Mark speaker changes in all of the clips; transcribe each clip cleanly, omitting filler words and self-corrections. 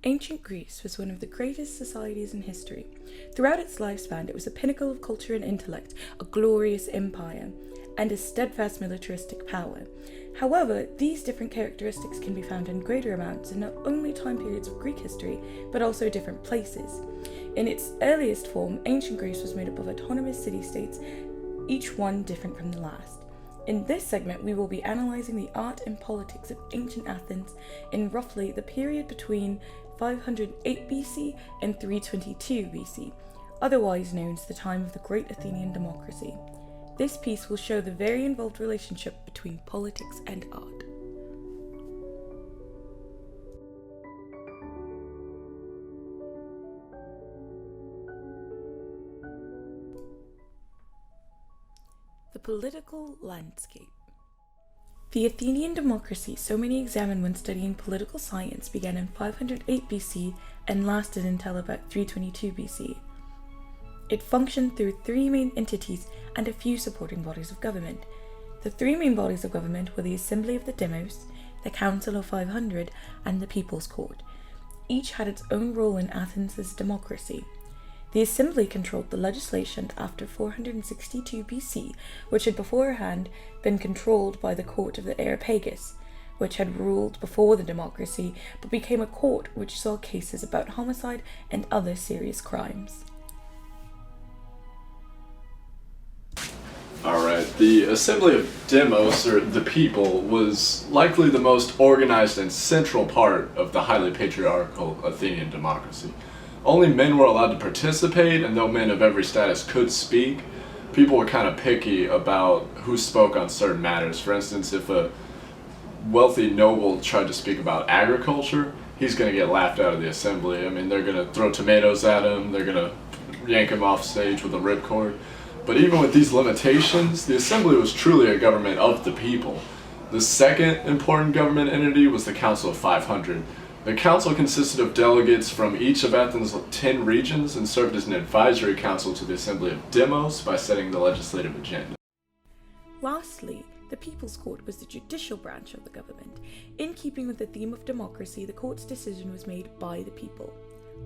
Speaker 1: Ancient Greece was one of the greatest societies in history. Throughout its lifespan, it was a pinnacle of culture and intellect, a glorious empire, and a steadfast militaristic power. However, these different characteristics can be found in greater amounts in not only time periods of Greek history, but also different places. In its earliest form, ancient Greece was made up of autonomous city-states, each one different from the last. In this segment, we will be analysing the art and politics of ancient Athens in roughly the period between 508 BC and 322 BC, otherwise known as the time of the Great Athenian Democracy. This piece will show the very involved relationship between politics and art. The political landscape. The Athenian democracy so many examine when studying political science began in 508 BC and lasted until about 322 BC. It functioned through three main entities and a few supporting bodies of government. The three main bodies of government were the Assembly of the Demos, the Council of 500, and the People's Court. Each had its own role in Athens' democracy. The Assembly controlled the legislation after 462 BC, which had beforehand been controlled by the court of the Areopagus, which had ruled before the democracy, but became a court which saw cases about homicide and other serious crimes.
Speaker 2: Alright, the Assembly of Demos, or the people, was likely the most organized and central part of the highly patriarchal Athenian democracy. Only men were allowed to participate, and though men of every status could speak, people were kind of picky about who spoke on certain matters. For instance, if a wealthy noble tried to speak about agriculture, he's going to get laughed out of the assembly. I mean, they're going to throw tomatoes at him, they're going to yank him off stage with a ripcord. But even with these limitations, the assembly was truly a government of the people. The second important government entity was the Council of 500. The council consisted of delegates from each of Athens' 10 regions and served as an advisory council to the Assembly of Demos by setting the legislative agenda.
Speaker 1: Lastly, the People's Court was the judicial branch of the government. In keeping with the theme of democracy, the court's decision was made by the people.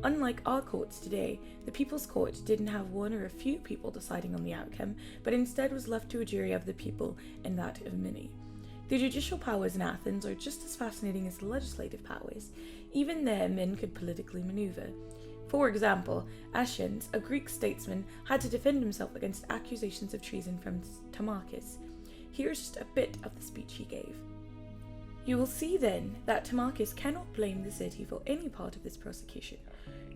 Speaker 1: Unlike our courts today, the People's Court didn't have one or a few people deciding on the outcome, but instead was left to a jury of the people and that of many. The judicial powers in Athens are just as fascinating as the legislative powers. Even there, men could politically maneuver. For example, Athens, a Greek statesman, had to defend himself against accusations of treason from Timarchus. Here's just a bit of the speech he gave. You will see then that Timarchus cannot blame the city for any part of this prosecution,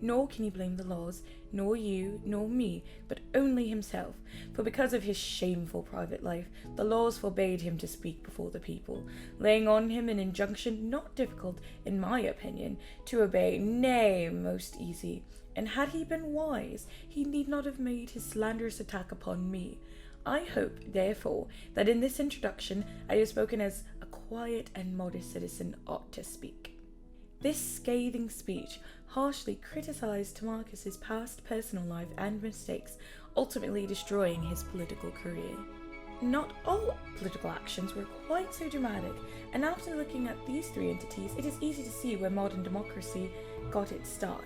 Speaker 1: nor can he blame the laws, nor you, nor me, but only himself, for because of his shameful private life, the laws forbade him to speak before the people, laying on him an injunction not difficult, in my opinion, to obey, nay, most easy, and had he been wise, he need not have made his slanderous attack upon me. I hope, therefore, that in this introduction I have spoken as a quiet and modest citizen ought to speak. This scathing speech harshly criticised Timarchus's past personal life and mistakes, ultimately destroying his political career. Not all political actions were quite so dramatic, and after looking at these three entities, it is easy to see where modern democracy got its start.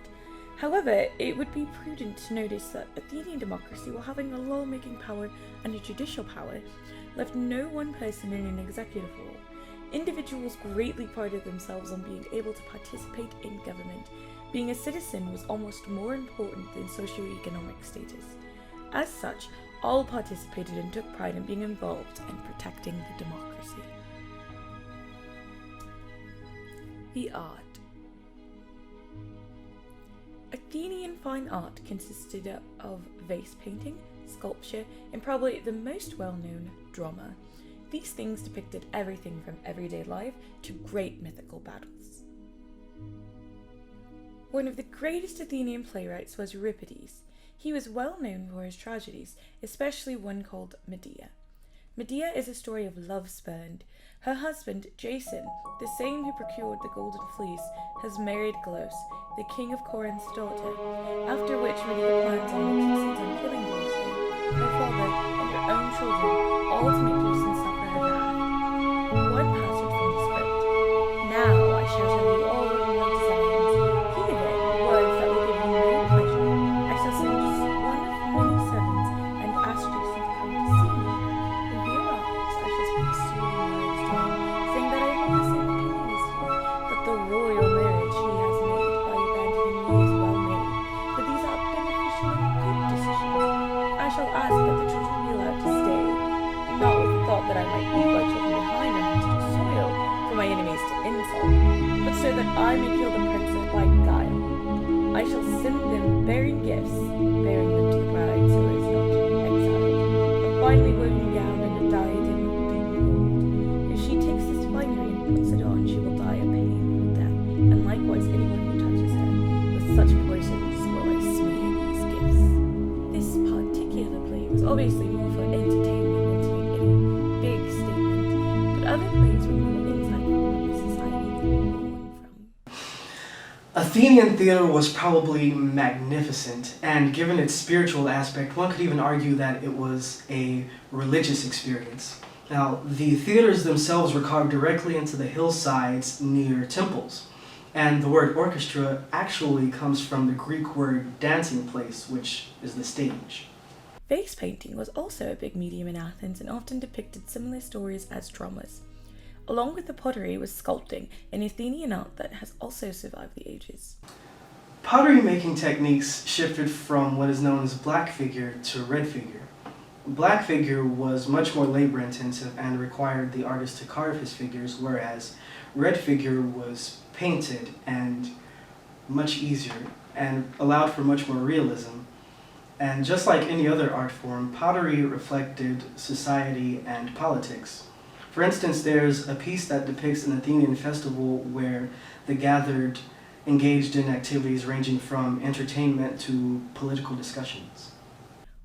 Speaker 1: However, it would be prudent to notice that Athenian democracy, while having a law-making power and a judicial power, left no one person in an executive role. Individuals greatly prided themselves on being able to participate in government. Being a citizen was almost more important than socioeconomic status. As such, all participated and took pride in being involved and protecting the democracy. The art. Athenian fine art consisted of vase painting, sculpture, and probably the most well-known, drama. These things depicted everything from everyday life to great mythical battles. One of the greatest Athenian playwrights was Euripides. He was well known for his tragedies, especially one called Medea. Medea is a story of love spurned. Her husband, Jason, the same who procured the golden fleece, has married Glauce, the king of Corinth's daughter, after which Medea plans on and succeeds on killing Glauce, her father, and her own children, all to make Jason suffer her wrath. One passage from the script. Now I shall tell you all of my designs. He the royal marriage he has made by abandoning me is well made, but these are beneficial and good decisions. I shall ask that the children be allowed to stay, not with the thought that I might leave my children behind on hostile soil for my enemies to insult, but so that I may kill the princess by guile. I shall send them bearing gifts, bearing them to the bride so as not to be exiled, a finely woven gown and a diadem of beaten gold. If she takes this finery and puts it on, she will die a painful death, and likewise anyone who touches her. With such poisons will I smear these gifts. This particular play was obviously more for entertainment than to make any big statement, but other plays were more insightful on the society they were born from.
Speaker 3: Athenian theater was probably magnificent, and given its spiritual aspect, one could even argue that it was a religious experience. Now, the theaters themselves were carved directly into the hillsides near temples, and the word orchestra actually comes from the Greek word dancing place, which is the stage.
Speaker 1: Vase painting was also a big medium in Athens and often depicted similar stories as dramas. Along with the pottery was sculpting, an Athenian art that has also survived the ages.
Speaker 3: Pottery making techniques shifted from what is known as black figure to red figure. Black figure was much more labor intensive and required the artist to carve his figures, whereas red figure was painted and much easier and allowed for much more realism. And just like any other art form, pottery reflected society and politics. For instance, there's a piece that depicts an Athenian festival where the gathered engaged in activities ranging from entertainment to political discussions.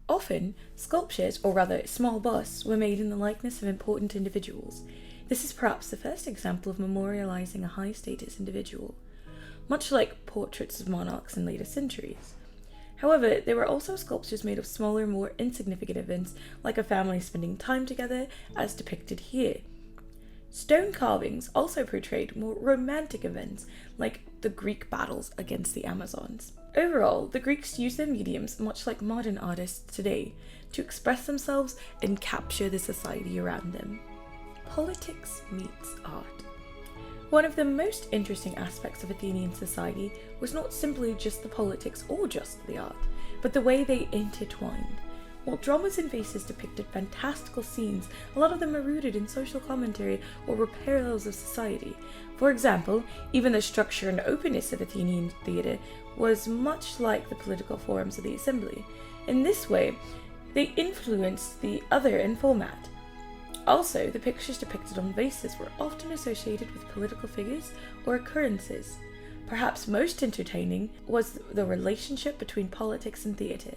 Speaker 1: Often, sculptures, or rather small busts, were made in the likeness of important individuals. This is perhaps the first example of memorializing a high-status individual, much like portraits of monarchs in later centuries. However, there were also sculptures made of smaller, more insignificant events, like a family spending time together, as depicted here. Stone carvings also portrayed more romantic events, like the Greek battles against the Amazons. Overall, the Greeks used their mediums, much like modern artists today, to express themselves and capture the society around them. Politics meets art. One of the most interesting aspects of Athenian society was not simply just the politics or just the art, but the way they intertwined. While dramas and vases depicted fantastical scenes, a lot of them are rooted in social commentary or were parallels of society. For example, even the structure and openness of Athenian theatre was much like the political forums of the assembly. In this way, they influenced the other in format. Also, the pictures depicted on vases were often associated with political figures or occurrences. Perhaps most entertaining was the relationship between politics and theatre.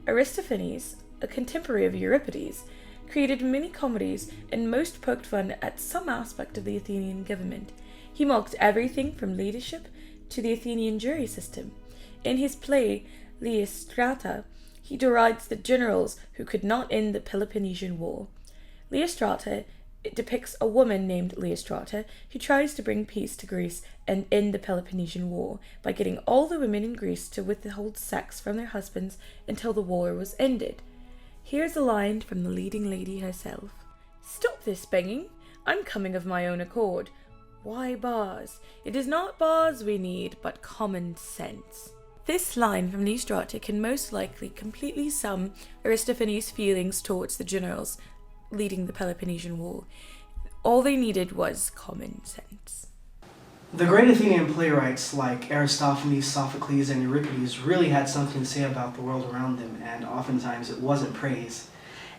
Speaker 1: Aristophanes, a contemporary of Euripides, created many comedies and most poked fun at some aspect of the Athenian government. He mocked everything from leadership to the Athenian jury system. In his play, Lysistrata, he derides the generals who could not end the Peloponnesian War. Lysistrata depicts a woman named Lysistrata who tries to bring peace to Greece and end the Peloponnesian War by getting all the women in Greece to withhold sex from their husbands until the war was ended. Here's a line from the leading lady herself. "Stop this banging. I'm coming of my own accord. Why bars? It is not bars we need, but common sense." This line from Lysistrata can most likely completely sum Aristophanes' feelings towards the generals leading the Peloponnesian War. All they needed was common sense.
Speaker 3: The great Athenian playwrights like Aristophanes, Sophocles, and Euripides really had something to say about the world around them, and oftentimes it wasn't praise.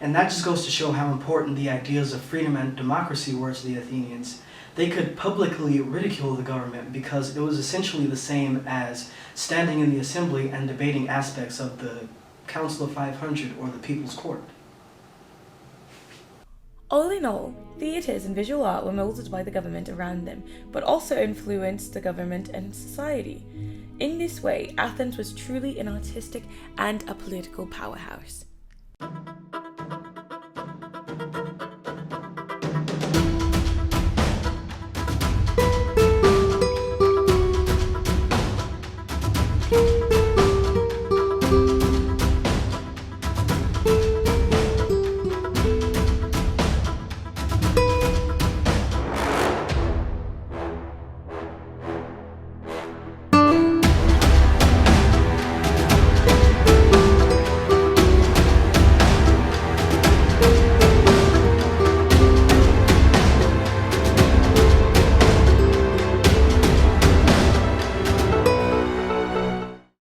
Speaker 3: And that just goes to show how important the ideas of freedom and democracy were to the Athenians. They could publicly ridicule the government because it was essentially the same as standing in the assembly and debating aspects of the Council of 500 or the People's Court.
Speaker 1: All in all, theatres and visual art were molded by the government around them, but also influenced the government and society. In this way, Athens was truly an artistic and a political powerhouse.